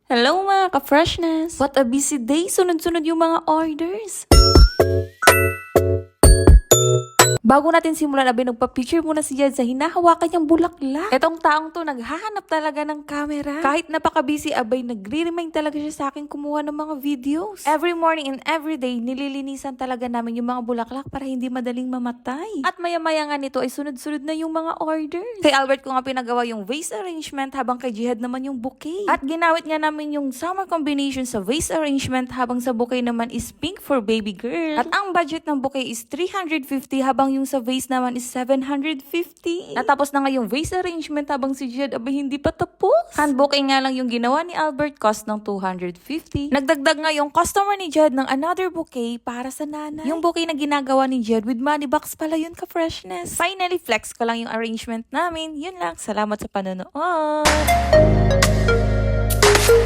Hello mga ka-freshness! What a busy day! Sunod-sunod yung mga orders! Bago natin simulan, nagpa-picture muna si Jed sa hinahawakan niyang bulaklak. Etong taong to, naghahanap talaga ng camera. Kahit napaka-busy, nagre-remind talaga siya sa akin kumuha ng mga videos. Every morning and every day, nililinisan talaga namin yung mga bulaklak para hindi madaling mamatay. At maya-maya nga nito ay sunod-sunod na yung mga orders. Kay Albert ko nga pinagawa yung vase arrangement habang kay Jihad naman yung bouquet. At ginawit nga namin yung summer combination sa vase arrangement habang sa bouquet naman is pink for baby girl. At ang budget ng bouquet is 350 habang yung sa vase naman is 750. Natapos na nga yung vase arrangement habang si Jed hindi pa tapos. Hand bouquet nga lang yung ginawa ni Albert, cost ng 250. Nagdagdag nga yung customer ni Jed ng another bouquet para sa nanay. Yung bouquet na ginagawa ni Jed with money box pala yun, ka-freshness. Finally, flex ko lang yung arrangement namin. Yun lang. Salamat sa panonood.